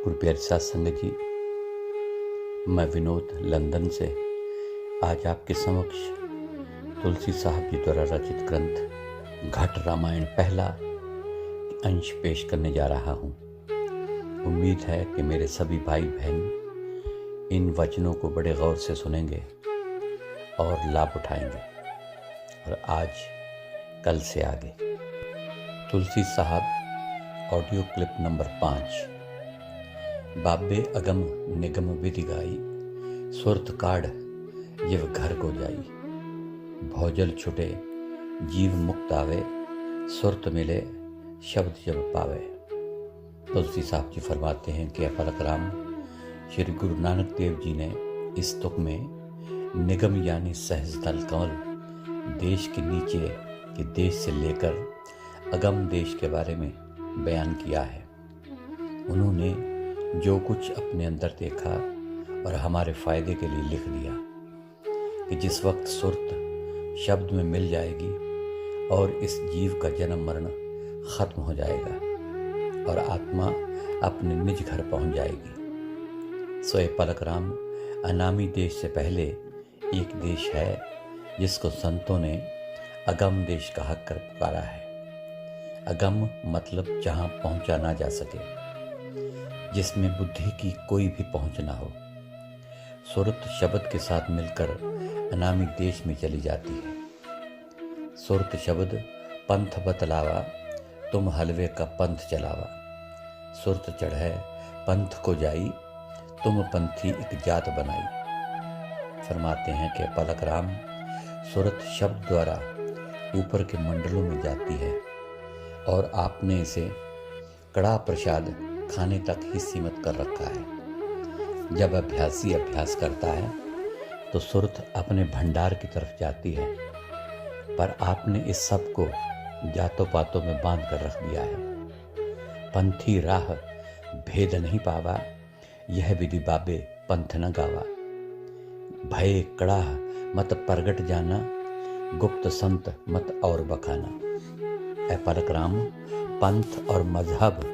गुरुप्यारे सत्संग जी, मैं विनोद लंदन से आज आपके समक्ष तुलसी साहब जी द्वारा रचित ग्रंथ घट रामायण पहला अंश पेश करने जा रहा हूँ। उम्मीद है कि मेरे सभी भाई बहन इन वचनों को बड़े गौर से सुनेंगे और लाभ उठाएंगे। और आज कल से आगे तुलसी साहब ऑडियो क्लिप नंबर 5। बाबे अगम निगम विधि गाई, सुरत काढ़ जिव घर को जाई। भौजल छुटे जीव मुक्त आवे, सुरत मिले शब्द जब पावे। तुलसी साहब जी फरमाते हैं कि अपलक राम श्री गुरु नानक देव जी ने इस तुक में निगम यानी सहज तल कमल देश के नीचे के देश से लेकर अगम देश के बारे में बयान किया है। उन्होंने जो कुछ अपने अंदर देखा और हमारे फायदे के लिए लिख दिया कि जिस वक्त सुरत शब्द में मिल जाएगी और इस जीव का जन्म मरण खत्म हो जाएगा और आत्मा अपने निज घर पहुंच जाएगी। सोए पलक राम अनामी देश से पहले एक देश है जिसको संतों ने अगम देश कहा कर पुकारा है। अगम मतलब जहां पहुंचा ना जा सके, जिसमें बुद्धि की कोई भी पहुंच ना हो। सुरत शब्द के साथ मिलकर अनामी देश में चली जाती है। सुरत शब्द पंथ बतलावा, तुम हलवे का पंथ चलावा। सुरत चढ़े पंथ को जाई, तुम पंथी एक जात बनाई। फरमाते हैं कि पलक राम सुरत शब्द द्वारा ऊपर के मंडलों में जाती है और आपने इसे कड़ा प्रसाद खाने तक ही सीमित कर रखा है। जब अभ्यासी अभ्यास करता है तो सुरत अपने भंडार की तरफ जाती है, पर आपने इस सब को जातों पातों में बांध कर रख दिया है। पंथी राह भेद नहीं पावा, यह विधि बाबे पंथ न गावा। भय कड़ा मत प्रगट जाना, गुप्त संत मत और बखाना। ऐ पलक राम पंथ और मजहब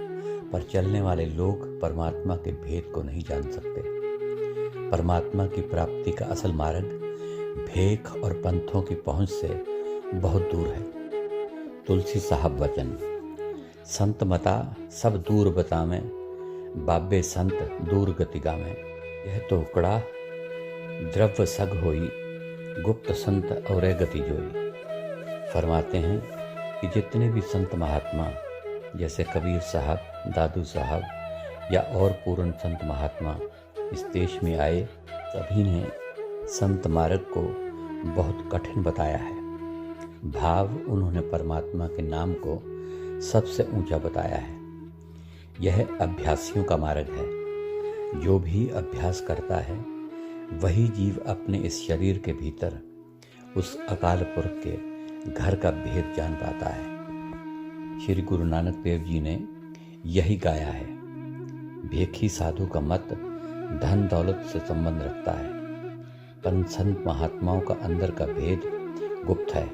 पर चलने वाले लोग परमात्मा के भेद को नहीं जान सकते। परमात्मा की प्राप्ति का असल मार्ग भेख और पंथों की पहुंच से बहुत दूर है। तुलसी साहब वचन संत मता सब दूर बतावें, बाबे संत दूर गति गावें। यह तो कड़ा द्रव्य सग होई, गुप्त संत और गति जोई। फरमाते हैं कि जितने भी संत महात्मा जैसे कबीर साहब, दादू साहब या और पूर्ण संत महात्मा इस देश में आए, सभी ने संत मार्ग को बहुत कठिन बताया है। भाव उन्होंने परमात्मा के नाम को सबसे ऊंचा बताया है। यह अभ्यासियों का मार्ग है। जो भी अभ्यास करता है वही जीव अपने इस शरीर के भीतर उस अकाल पुरख के घर का भेद जान पाता है। श्री गुरु नानक देव जी ने यही गाया है। भेखी साधु का मत धन दौलत से संबंध रखता है, पर संत महात्माओं का अंदर का भेद गुप्त है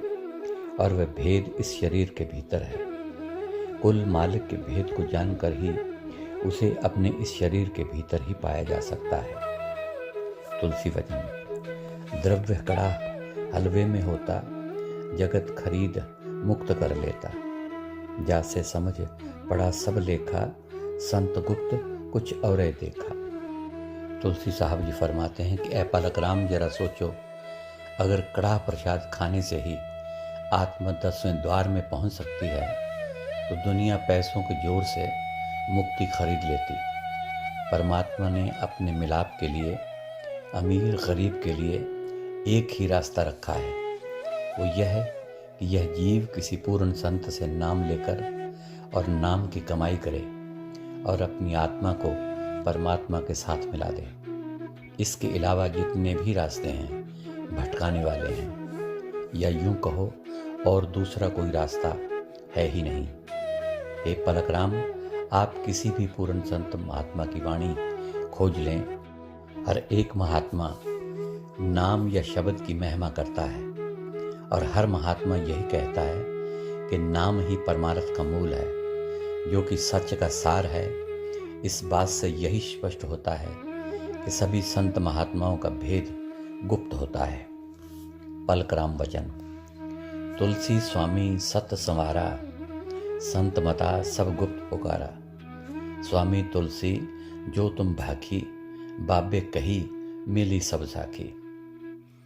और वह भेद इस शरीर के भीतर है। कुल मालिक के भेद को जानकर ही उसे अपने इस शरीर के भीतर ही पाया जा सकता है। तुलसी वचन द्रव्य कड़ा हलवे में होता, जगत खरीद मुक्त कर लेता। जासे समझ पड़ा सब लेखा, संत गुप्त कुछ और देखा। तुलसी साहब जी फरमाते हैं कि ऐ पलक राम जरा सोचो, अगर कड़ा प्रसाद खाने से ही आत्मा 10वें द्वार में पहुंच सकती है तो दुनिया पैसों के जोर से मुक्ति खरीद लेती। परमात्मा ने अपने मिलाप के लिए अमीर गरीब के लिए एक ही रास्ता रखा है। वो यह है कि यह जीव किसी पूर्ण संत से नाम लेकर और नाम की कमाई करे और अपनी आत्मा को परमात्मा के साथ मिला दे। इसके अलावा जितने भी रास्ते हैं भटकाने वाले हैं, या यूं कहो और दूसरा कोई रास्ता है ही नहीं। हे पलक राम, आप किसी भी पूर्ण संत महात्मा की वाणी खोज लें। हर एक महात्मा नाम या शब्द की महिमा करता है और हर महात्मा यही कहता है कि नाम ही परमार्थ का मूल है, जो कि सच का सार है। इस बात से यही स्पष्ट होता है कि सभी संत महात्माओं का भेद गुप्त होता है। पलकराम वचन। तुलसी स्वामी सत संवारा, संत मता सब गुप्त पुकारा। स्वामी तुलसी जो तुम भाखी, बाबे कही मिली सब साखी।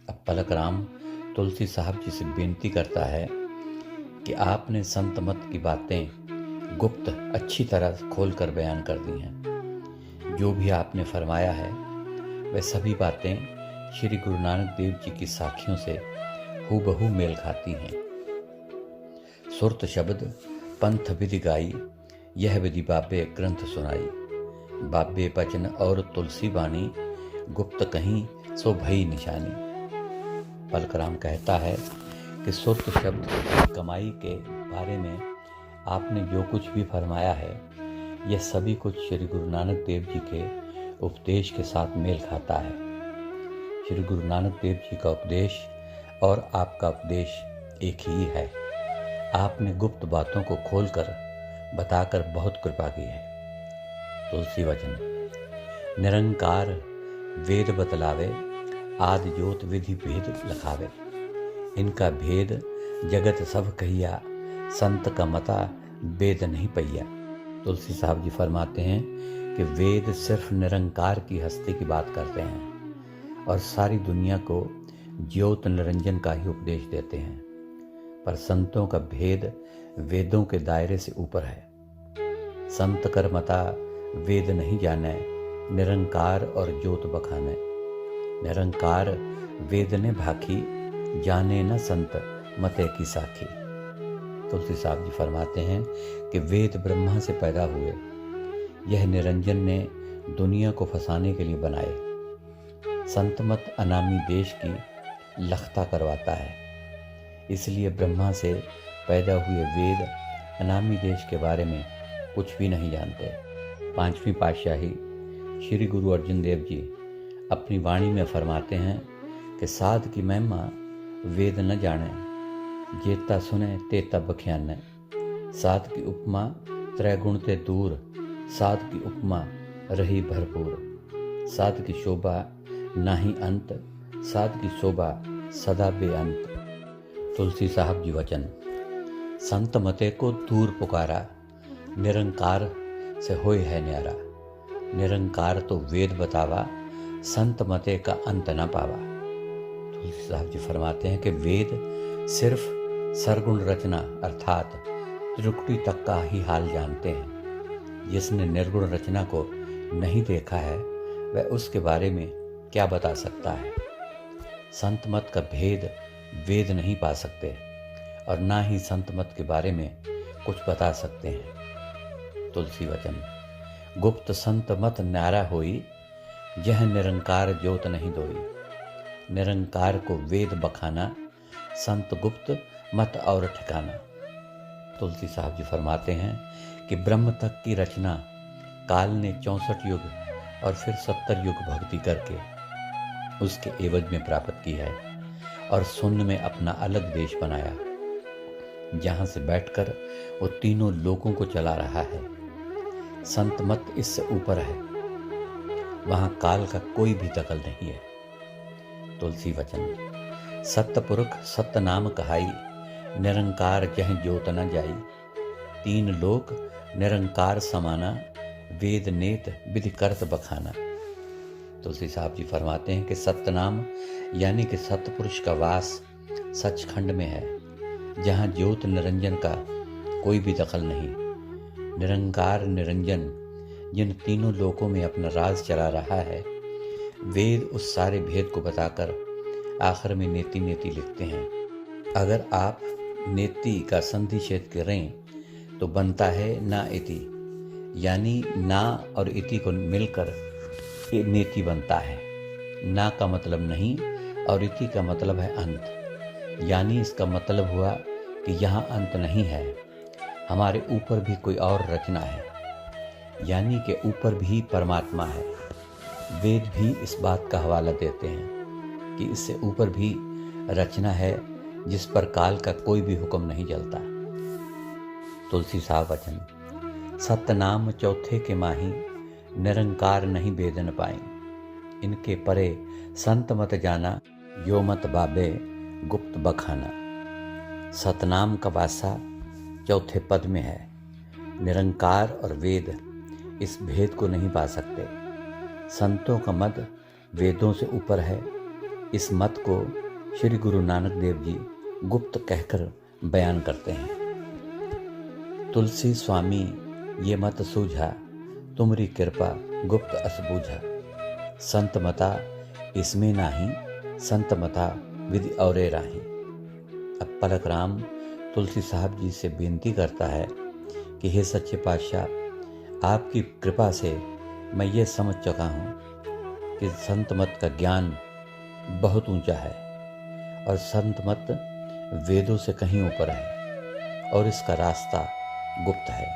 अब पलकराम तुलसी साहब जी से बेनती करता है कि आपने संत मत की बातें गुप्त अच्छी तरह खोल कर बयान कर दी हैं। जो भी आपने फरमाया है वह सभी बातें श्री गुरु नानक देव जी की साखियों से हूबहू मेल खाती हैं। सुरत शब्द पंथ विधि गाई, यह विधि बाबे ग्रंथ सुनाई। बाबे बचन और तुलसी बानी, गुप्त कहीं सो भई निशानी। पलकराम कहता है कि सुरत शब्द कमाई के बारे में आपने जो कुछ भी फरमाया है, यह सभी कुछ श्री गुरु नानक देव जी के उपदेश के साथ मेल खाता है। श्री गुरु नानक देव जी का उपदेश और आपका उपदेश एक ही है। आपने गुप्त बातों को खोलकर बताकर बहुत कृपा की है। तुलसी वचन। निरंकार वेद बतलावे, आदि ज्योत विधि भेद लखावे। इनका भेद जगत सब कहिया, संत का मता वेद नहीं पैया। तुलसी साहब जी फरमाते हैं कि वेद सिर्फ निरंकार की हस्ती की बात करते हैं और सारी दुनिया को ज्योत निरंजन का ही उपदेश देते हैं, पर संतों का भेद वेदों के दायरे से ऊपर है। संत कर मता वेद नहीं जाने, निरंकार और ज्योत बखाने। निरंकार वेद ने भाखी, जाने न संत मते की साखी। तुलसी साहब जी फरमाते हैं कि वेद ब्रह्मा से पैदा हुए, यह निरंजन ने दुनिया को फंसाने के लिए बनाए। संत मत अनामी देश की लखता करवाता है, इसलिए ब्रह्मा से पैदा हुए वेद अनामी देश के बारे में कुछ भी नहीं जानते। पांचवी पातशाही श्री गुरु अर्जुन देव जी अपनी वाणी में फरमाते हैं कि साध की महिमा वेद न जाने, जेता सुने तेता बख्याने। साध की उपमा त्रैगुण ते दूर, साध की उपमा रही भरपूर। साध की शोभा नाही अंत, साध की शोभा सदा बेअंत। तुलसी साहब जी वचन। संत मते को दूर पुकारा, निरंकार से होय है न्यारा। निरंकार तो वेद बतावा, संत मते का अंत न पावा। तुलसी साहब जी फरमाते हैं कि वेद सिर्फ सरगुण रचना अर्थात त्रिकुटी तक का ही हाल जानते हैं। जिसने निर्गुण रचना को नहीं देखा है वह उसके बारे में क्या बता सकता है। संत मत का भेद वेद नहीं पा सकते और ना ही संत मत के बारे में कुछ बता सकते हैं। तुलसी वचन। गुप्त संत मत न्यारा होई, यह निरंकार ज्योत नहीं दोई। निरंकार को वेद बखाना, संत गुप्त मत और ठिकाना। तुलसी साहब जी फरमाते हैं कि ब्रह्म तक की रचना काल ने 64 युग और फिर 70 युग भक्ति करके उसके एवज में प्राप्त की है और शून्य में अपना अलग देश बनाया, जहां से बैठकर वो तीनों लोगों को चला रहा है। संत मत इससे ऊपर है, वहां काल का कोई भी दखल नहीं है। तुलसी वचन। सत्य पुरुष सत्य नाम कहाई, निरंकार जह ज्योत न जाई। तीन लोक निरंकार समाना, वेद नेत विधि करत बखाना। तुलसी साहब जी फरमाते हैं कि सत्य नाम यानी कि सत्य पुरुष का वास सचखंड में है, जहाँ ज्योत निरंजन का कोई भी दखल नहीं। निरंकार निरंजन जिन तीनों लोकों में अपना राज चला रहा है, वेद उस सारे भेद को बताकर आखिर में नेति नेति लिखते हैं। अगर आप नेति का संधि छेद करें तो बनता है ना इति, यानी ना और इति को मिलकर नेति बनता है। ना का मतलब नहीं और इति का मतलब है अंत, यानी इसका मतलब हुआ कि यहाँ अंत नहीं है, हमारे ऊपर भी कोई और रचना है, यानी कि ऊपर भी परमात्मा है। वेद भी इस बात का हवाला देते हैं कि इससे ऊपर भी रचना है जिस पर काल का कोई भी हुक्म नहीं चलता। तुलसी साहब वचन। सत्य नाम चौथे के माही, निरंकार नहीं वेद न पाई। इनके परे संत मत जाना, यो मत बाबे गुप्त बखाना। सतनाम का वासा चौथे पद में है। निरंकार और वेद इस भेद को नहीं पा सकते। संतों का मत वेदों से ऊपर है। इस मत को श्री गुरु नानक देव जी गुप्त कहकर बयान करते हैं। तुलसी स्वामी ये मत सूझा, तुमरी कृपा गुप्त अस बूझा। संत मता इसमें नाही, संत मता विधि औरे राही। अब पलक राम तुलसी साहब जी से बेनती करता है कि हे सच्चे पातशाह, आपकी कृपा से मैं ये समझ चुका हूँ कि संत मत का ज्ञान बहुत ऊंचा है और संत मत वेदों से कहीं ऊपर है और इसका रास्ता गुप्त है।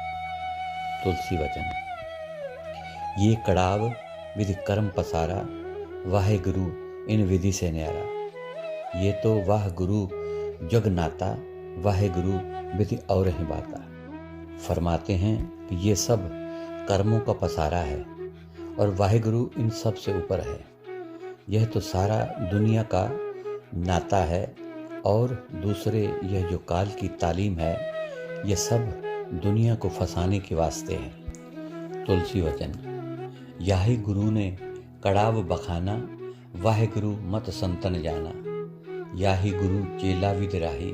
तुलसी वचन, ये कड़ाव विधि कर्म पसारा, वाहे गुरु इन विधि से न्यारा। ये तो वाह गुरु जग नाता, वाहे गुरु विधि और ही बाता। फरमाते हैं कि ये सब कर्मों का पसारा है और वाहे गुरु इन सब से ऊपर है। यह तो सारा दुनिया का नाता है और दूसरे यह जो काल की तालीम है, यह सब दुनिया को फंसाने के वास्ते है। तुलसी वचन, याही गुरु ने कड़ाव बखाना, वाहे गुरु मत संतन जाना। याही गुरु चेला विद राही,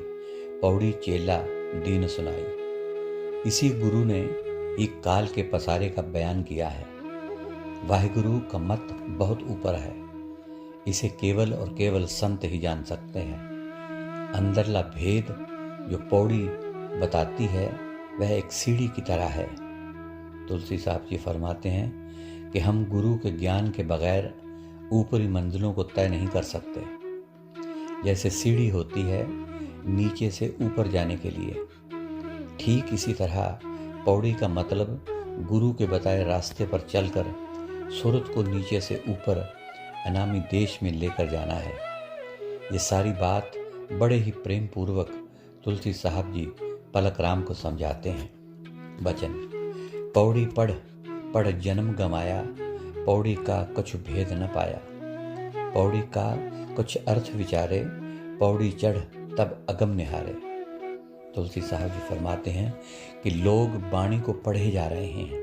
पौड़ी चेला दीन सुनाई। इसी गुरु ने एक काल के पसारे का बयान किया है। वाहिगुरु का मत बहुत ऊपर है। इसे केवल और केवल संत ही जान सकते हैं। अंदरला भेद जो पौड़ी बताती है वह एक सीढ़ी की तरह है। तुलसी साहब जी फरमाते हैं कि हम गुरु के ज्ञान के बगैर ऊपरी मंजिलों को तय नहीं कर सकते। जैसे सीढ़ी होती है नीचे से ऊपर जाने के लिए, ठीक इसी तरह पौड़ी का मतलब गुरु के बताए रास्ते पर चलकर सूरत को नीचे से ऊपर अनामी देश में लेकर जाना है। ये सारी बात बड़े ही प्रेम पूर्वक तुलसी साहब जी पलक राम को समझाते हैं। वचन, पौड़ी पढ़ पढ़ जन्म गमाया, पौड़ी का कुछ भेद न पाया। पौड़ी का कुछ अर्थ विचारे, पौड़ी चढ़ तब अगम निहारे। तुलसी साहब जी फरमाते हैं कि लोग बाणी को पढ़े जा रहे हैं,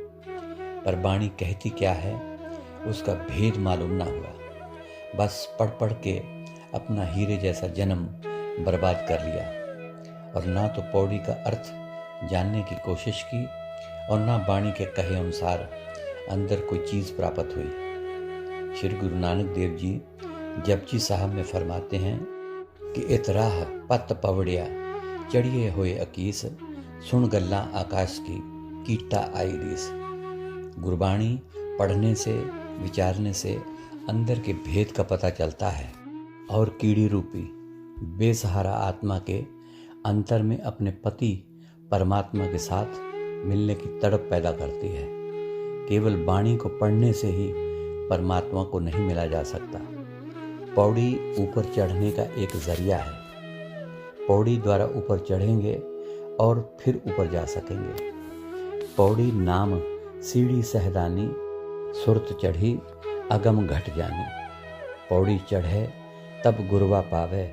पर बाणी कहती क्या है उसका भेद मालूम ना हुआ। बस पढ़ पढ़ के अपना हीरे जैसा जन्म बर्बाद कर लिया और ना तो पौड़ी का अर्थ जानने की कोशिश की और ना बाणी के कहे अनुसार अंदर कोई चीज़ प्राप्त हुई। श्री गुरु नानक देव जी जपजी साहब में फरमाते हैं कि इतराह पत पवड़िया, चढ़िए हुए अकीस, सुन गल्ला आकाश की, कीटा आई रीस। गुरबाणी पढ़ने से विचारने से अंदर के भेद का पता चलता है और कीड़ी रूपी बेसहारा आत्मा के अंतर में अपने पति परमात्मा के साथ मिलने की तड़प पैदा करती है। केवल बाणी को पढ़ने से ही परमात्मा को नहीं मिला जा सकता। पौड़ी ऊपर चढ़ने का एक जरिया है। पौड़ी द्वारा ऊपर चढ़ेंगे और फिर ऊपर जा सकेंगे। पौड़ी नाम सीढ़ी सहदानी, सुरत चढ़ी अगम घट जानी। पौड़ी चढ़े तब गुरवा पावे,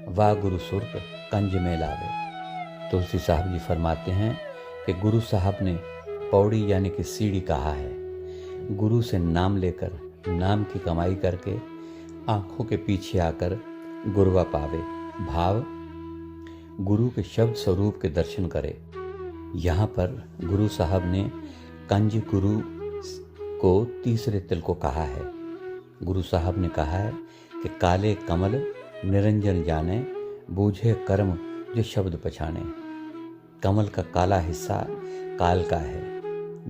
वा गुरु सुरत कंज में लावे। तुलसी साहब जी फरमाते हैं कि गुरु साहब ने पौड़ी यानी कि सीढ़ी कहा है। गुरु से नाम लेकर नाम की कमाई करके आंखों के पीछे आकर गुरवा पावे। भाव, गुरु के शब्द स्वरूप के दर्शन करे। यहाँ पर गुरु साहब ने कंज गुरु को तीसरे तिल को कहा है। गुरु साहब ने कहा है कि काले कमल निरंजन जाने, बूझे कर्म जो शब्द पछाने। कमल का काला हिस्सा काल का है,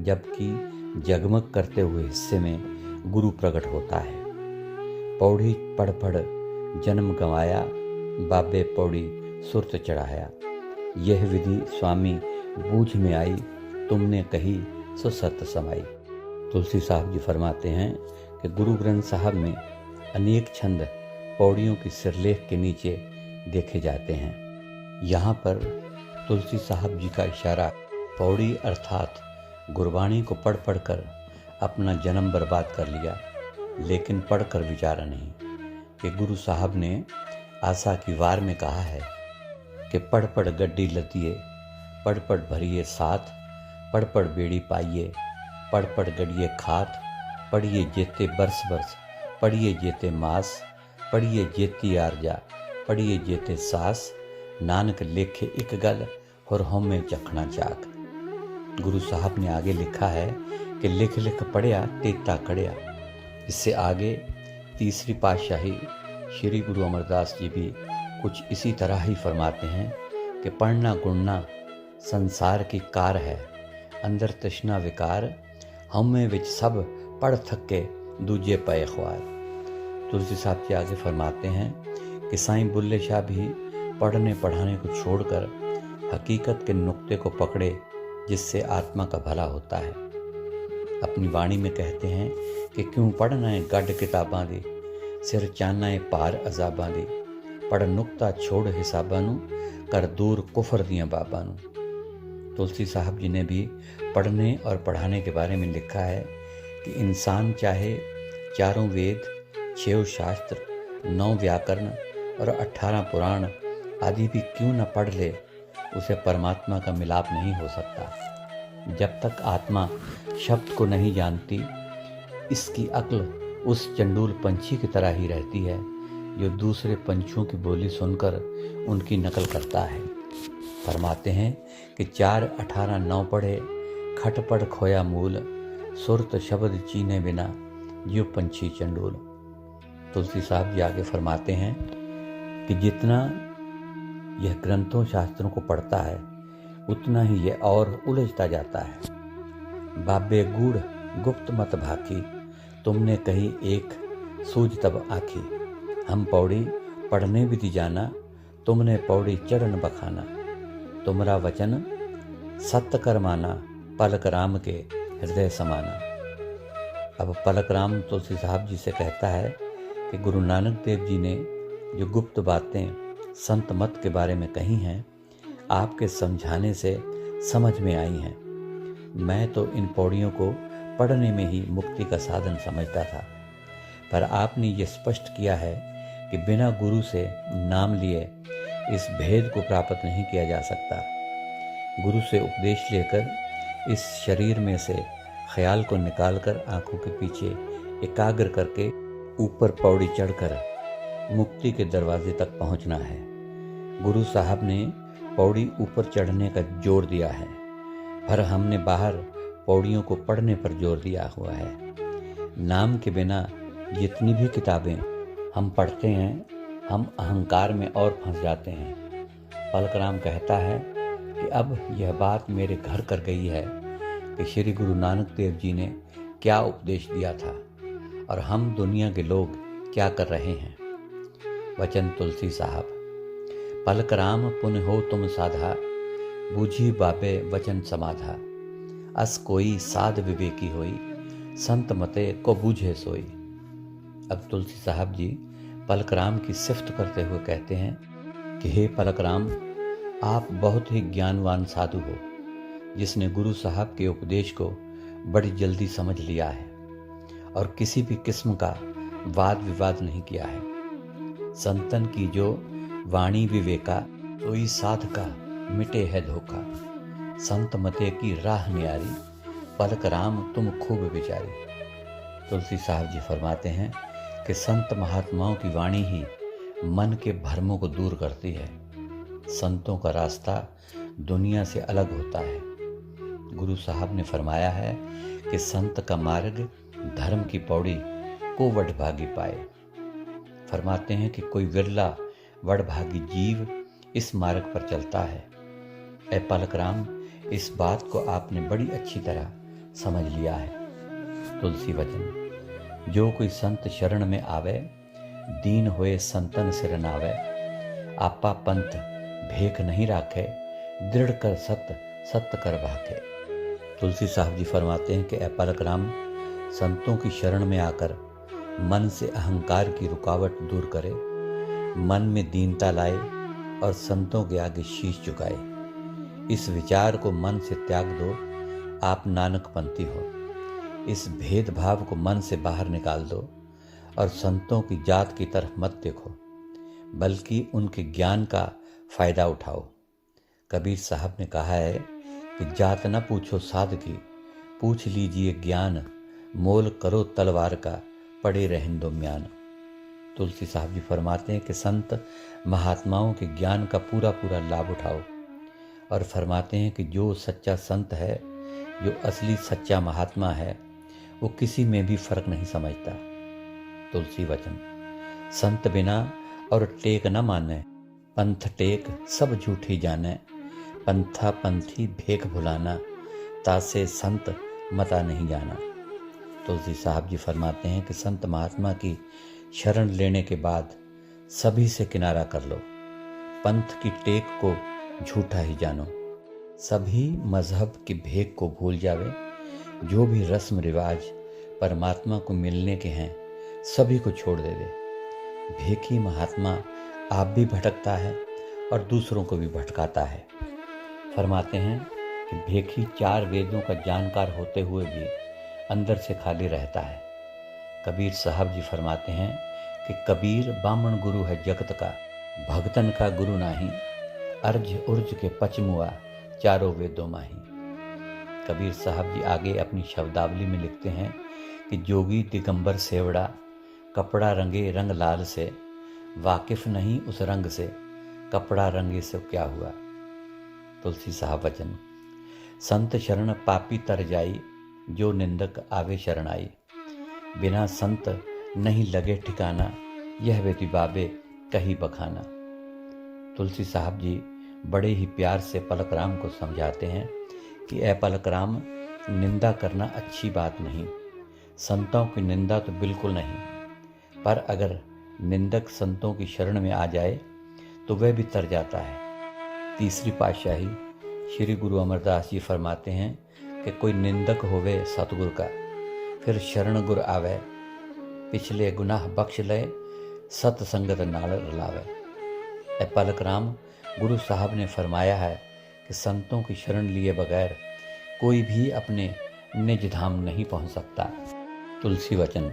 जबकि जगमग करते हुए हिस्से में गुरु प्रकट होता है। पौड़ी पढ़ पढ़ जन्म गंवाया, बाबे पौड़ी सुरत चढ़ाया। यह विधि स्वामी बूझ में आई, तुमने कही सो सत्य समाई। तुलसी साहब जी फरमाते हैं कि गुरु ग्रंथ साहब में अनेक छंद पौड़ियों की सिरलेख के नीचे देखे जाते हैं। यहाँ पर तुलसी साहब जी का इशारा पौड़ी अर्थात गुरबाणी को पढ़ पढ़ कर अपना जन्म बर्बाद कर लिया, लेकिन पढ़कर विचारा नहीं कि गुरु साहब ने आशा की वार में कहा है कि पढ़ पढ़ गड्डी लतिए, पढ़ पढ़ भरिए साथ, पढ़ पढ़ बेड़ी पाइए, पढ़ पढ़ गड़िए खात, पढ़िए जेते बरस बरस, पढ़िए जेते मास, पढ़िए जेती आरजा, पढ़िए जेते सास, नानक लेखे एक गल और होमे चखना चाक। गुरु साहब ने आगे लिखा है कि लिख लिख पढ़िया तेता कड़िया। इससे आगे तीसरी पातशाही श्री गुरु अमरदास जी भी कुछ इसी तरह ही फरमाते हैं कि पढ़ना गुणना संसार की कार है, अंदर तृष्णा विकार, हमें विच सब पढ़ थके दूजे पए ख्वार। तुलसी साहब जी आगे फरमाते हैं कि साईं बुल्ले शाह भी पढ़ने पढ़ाने को छोड़कर हकीकत के नुक्ते को पकड़े जिससे आत्मा का भला होता है। अपनी वाणी में कहते हैं कि क्यों पढ़ना है गड्ढ किताबां दी, सिर चाना है पार अजाबां दी, पढ़ नुक्ता छोड़ हिसाबां नू, कर दूर कुफर दियां बाबां नू। तुलसी साहब जी ने भी पढ़ने और पढ़ाने के बारे में लिखा है कि इंसान चाहे 4 वेद, 6 शास्त्र, 9 व्याकरण और 18 पुराण आदि भी क्यों न पढ़ ले, उसे परमात्मा का मिलाप नहीं हो सकता। जब तक आत्मा शब्द को नहीं जानती, इसकी अक्ल उस चंडूल पंछी की तरह ही रहती है जो दूसरे पंछियों की बोली सुनकर उनकी नकल करता है। फरमाते हैं कि 4, 18, 9 पढ़े, खट पढ़ खोया मूल, सुरत शब्द चीने बिना जो पंछी चंडूल। तुलसी साहब जी आगे फरमाते हैं कि जितना यह ग्रंथों शास्त्रों को पढ़ता है उतना ही यह और उलझता जाता है। बाबे गूढ़ गुप्त मत भाकी, तुमने कही एक सूझ तब आखी, हम पौड़ी पढ़ने विधि जाना, तुमने पौड़ी चढ़न बखाना, तुमरा वचन सत्य कर माना, पलक राम के हृदय समाना। अब पलक राम तुलसी साहब जी से कहता है कि गुरु नानक देव जी ने जो गुप्त बातें संत मत के बारे में कही हैं, आपके समझाने से समझ में आई हैं। मैं तो इन पौड़ियों को पढ़ने में ही मुक्ति का साधन समझता था, पर आपने ये स्पष्ट किया है कि बिना गुरु से नाम लिए इस भेद को प्राप्त नहीं किया जा सकता। गुरु से उपदेश लेकर इस शरीर में से ख्याल को निकालकर आंखों के पीछे एकाग्र करके ऊपर पौड़ी चढ़कर मुक्ति के दरवाजे तक पहुंचना है। गुरु साहब ने पौड़ी ऊपर चढ़ने का जोर दिया है, पर हमने बाहर पौड़ियों को पढ़ने पर जोर दिया हुआ है। नाम के बिना जितनी भी किताबें हम पढ़ते हैं, हम अहंकार में और फंस जाते हैं। पलकराम कहता है कि अब यह बात मेरे घर कर गई है कि श्री गुरु नानक देव जी ने क्या उपदेश दिया था और हम दुनिया के लोग क्या कर रहे हैं। वचन तुलसी साहब, पलकराम पुन हो तुम साधा, बूझी बाबे वचन समाधा, अस कोई साध विवेकी होई, संत मते को बूझे सोई। अब तुलसी साहब जी पलकराम की सिफ्त करते हुए कहते हैं कि हे पलकराम, आप बहुत ही ज्ञानवान साधु हो, जिसने गुरु साहब के उपदेश को बड़ी जल्दी समझ लिया है और किसी भी किस्म का वाद विवाद नहीं किया है। संतन की जो वाणी विवेका, सोई साधका मिटे है धोखा, संत मते की राह न्यारी, पलकराम तुम खूब विचारी। तुलसी साहब जी फरमाते हैं कि संत महात्माओं की वाणी ही मन के भ्रमों को दूर करती है। संतों का रास्ता दुनिया से अलग होता है। गुरु साहब ने फरमाया है कि संत का मार्ग धर्म की पौड़ी को वडभागी पाए। फरमाते हैं कि कोई विरला वडभागी जीव इस मार्ग पर चलता है। ए पलकराम, इस बात को आपने बड़ी अच्छी तरह समझ लिया है। तुलसी वचन, जो कोई संत शरण में आवे, दीन होए संतन सिर नावे, आपा पंथ भेख नहीं राखे, दृढ़ कर सत्य सत्य कर भाखे। तुलसी साहब जी फरमाते हैं कि ए पलकराम, संतों की शरण में आकर मन से अहंकार की रुकावट दूर करे, मन में दीनता लाए और संतों के आगे शीश झुकाए। इस विचार को मन से त्याग दो, आप नानकपंथी हो। इस भेदभाव को मन से बाहर निकाल दो और संतों की जात की तरफ मत देखो, बल्कि उनके ज्ञान का फायदा उठाओ। कबीर साहब ने कहा है कि जात न पूछो साधकी, पूछ लीजिए ज्ञान, मोल करो तलवार का, पड़े रहन दो म्यान। तुलसी साहब जी फरमाते हैं कि संत महात्माओं के ज्ञान का पूरा पूरा लाभ उठाओ और फरमाते हैं कि जो सच्चा संत है, जो असली सच्चा महात्मा है, वो किसी में भी फर्क नहीं समझता। तुलसी वचन, संत बिना और टेक न माने, पंथ टेक सब झूठी जाने, पंथा पंथी भेख भुलाना, तासे संत मता नहीं जाना। तुलसी साहब जी फरमाते हैं कि संत महात्मा की शरण लेने के बाद सभी से किनारा कर लो, पंथ की टेक को झूठा ही जानो, सभी मजहब की भेक को भूल जावे, जो भी रस्म रिवाज परमात्मा को मिलने के हैं सभी को छोड़ देवे। भेखी महात्मा आप भी भटकता है और दूसरों को भी भटकाता है। फरमाते हैं कि भेखी 4 वेदों का जानकार होते हुए भी अंदर से खाली रहता है। कबीर साहब जी फरमाते हैं कि कबीर बामण गुरु है जगत का, भगतन का गुरु नाही, अर्ज उर्ज के पचमुआ, चारों वेदों माही। कबीर साहब जी आगे अपनी शब्दावली में लिखते हैं कि जोगी दिगंबर सेवड़ा, कपड़ा रंगे रंग लाल से, वाकिफ नहीं उस रंग से, कपड़ा रंगे से क्या हुआ। तुलसी साहब वचन, संत शरण पापी तर जाई, जो निंदक आवे शरण आई, बिना संत नहीं लगे ठिकाना, यह बेटी बाबे कही बखाना। तुलसी साहब जी बड़े ही प्यार से पलकराम को समझाते हैं कि ए पलकराम, निंदा करना अच्छी बात नहीं, संतों की निंदा तो बिल्कुल नहीं, पर अगर निंदक संतों की शरण में आ जाए तो वह भी तर जाता है। तीसरी पातशाही श्री गुरु अमरदास जी फरमाते हैं कि कोई निंदक होवे सतगुर का, फिर शरण गुर आवे, पिछले गुनाह बख्श ले, सतसंगत नाल रलावे। ए पलकराम, गुरु साहब ने फरमाया है कि संतों की शरण लिए बगैर कोई भी अपने निज धाम नहीं पहुंच सकता। तुलसी वचन,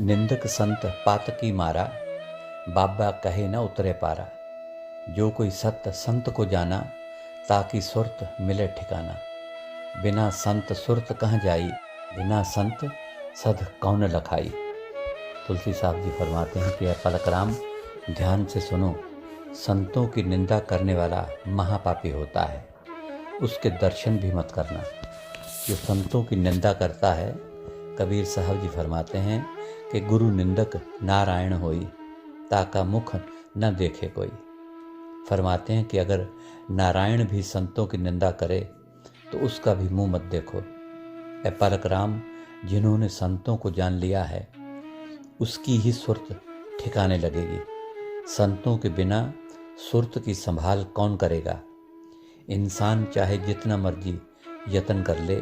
निंदक संत पातकी मारा, बाबा कहे न उतरे पारा, जो कोई सत्य संत को जाना, ताकि सुरत मिले ठिकाना, बिना संत सुरत कहाँ जाई, बिना संत सद कौन लखाई। तुलसी साहब जी फरमाते हैं कि पलकराम, ध्यान से सुनो, संतों की निंदा करने वाला महापापी होता है, उसके दर्शन भी मत करना। जो संतों की निंदा करता है, कबीर साहब जी फरमाते हैं कि गुरु निंदक नारायण होई, ताका मुख न देखे कोई। फरमाते हैं कि अगर नारायण भी संतों की निंदा करे तो उसका भी मुंह मत देखो। ए पलकराम, जिन्होंने संतों को जान लिया है, उसकी ही सुरत ठिकाने लगेगी। संतों के बिना सुरत की संभाल कौन करेगा। इंसान चाहे जितना मर्जी यत्न कर ले,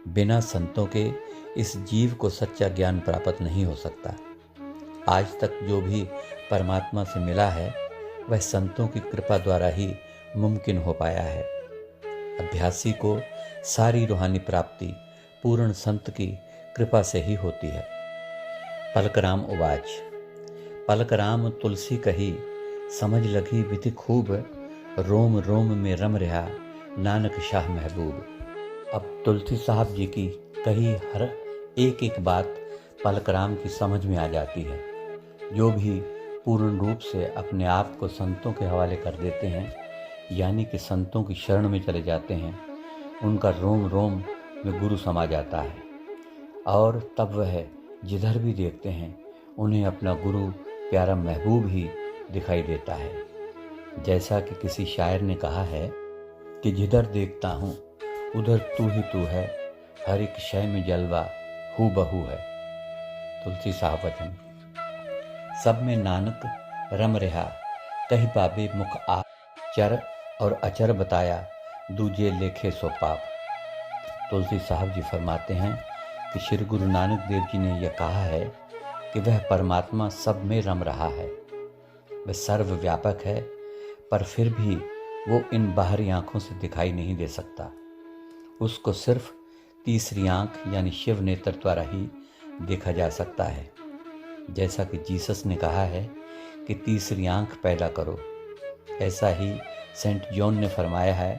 बिना संतों के इस जीव को सच्चा ज्ञान प्राप्त नहीं हो सकता। आज तक जो भी परमात्मा से मिला है, वह संतों की कृपा द्वारा ही मुमकिन हो पाया है। अभ्यासी को सारी रूहानी प्राप्ति पूर्ण संत की कृपा से ही होती है। पलकराम उवाच, पलकराम तुलसी कही, समझ लगी विधि खूब, रोम रोम में रम रहा नानक शाह महबूब। अब तुलसी साहब जी की कही हर एक एक बात पलकराम की समझ में आ जाती है। जो भी पूर्ण रूप से अपने आप को संतों के हवाले कर देते हैं, यानी कि संतों की शरण में चले जाते हैं, उनका रोम रोम में गुरु समा जाता है और तब वह जिधर भी देखते हैं उन्हें अपना गुरु प्यारा महबूब ही दिखाई देता है। जैसा कि किसी शायर ने कहा है कि जिधर देखता हूँ उधर तू ही तू है, हर एक शय में जलवा हू बहू है। तुलसी साहब वचन, सब में नानक रम रहा, कही बाबे मुख आप, चर और अचर बताया, दूजे लेखे सो पाप। तुलसी साहब जी फरमाते हैं कि श्री गुरु नानक देव जी ने यह कहा है कि वह परमात्मा सब में रम रहा है, वह सर्वव्यापक है, पर फिर भी वो इन बाहरी आंखों से दिखाई नहीं दे सकता। उसको सिर्फ तीसरी आंख यानी शिव नेत्र द्वारा ही देखा जा सकता है। जैसा कि जीसस ने कहा है कि तीसरी आंख पैदा करो, ऐसा ही सेंट जॉन ने फरमाया है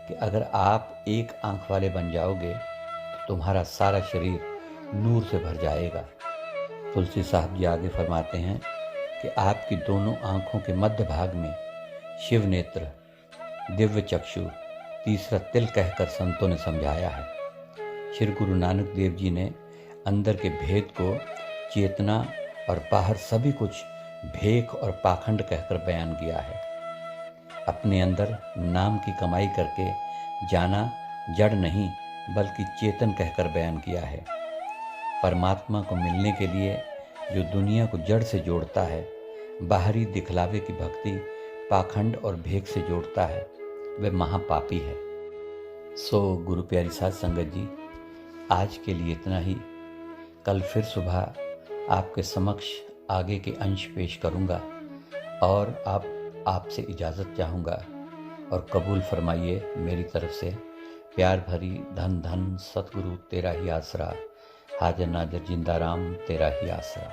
कि अगर आप एक आंख वाले बन जाओगे तो तुम्हारा सारा शरीर नूर से भर जाएगा। तुलसी साहब जी आगे फरमाते हैं कि आपकी दोनों आंखों के मध्य भाग में शिव नेत्र, दिव्य चक्षु, तीसरा तिल कहकर संतों ने समझाया है। श्री गुरु नानक देव जी ने अंदर के भेद को चेतना और बाहर सभी कुछ भेख और पाखंड कहकर बयान किया है। अपने अंदर नाम की कमाई करके जाना जड़ नहीं बल्कि चेतन कहकर बयान किया है। परमात्मा को मिलने के लिए जो दुनिया को जड़ से जोड़ता है, बाहरी दिखलावे की भक्ति पाखंड और भेख से जोड़ता है, वह महापापी है। सो गुरु प्यारी साध संगत जी, आज के लिए इतना ही। कल फिर सुबह आपके समक्ष आगे के अंश पेश करूंगा और आपसे इजाज़त चाहूँगा और कबूल फरमाइए मेरी तरफ से प्यार भरी धन धन सतगुरु तेरा ही आसरा, हाजिर नाजिर जिंदा राम तेरा ही आसरा।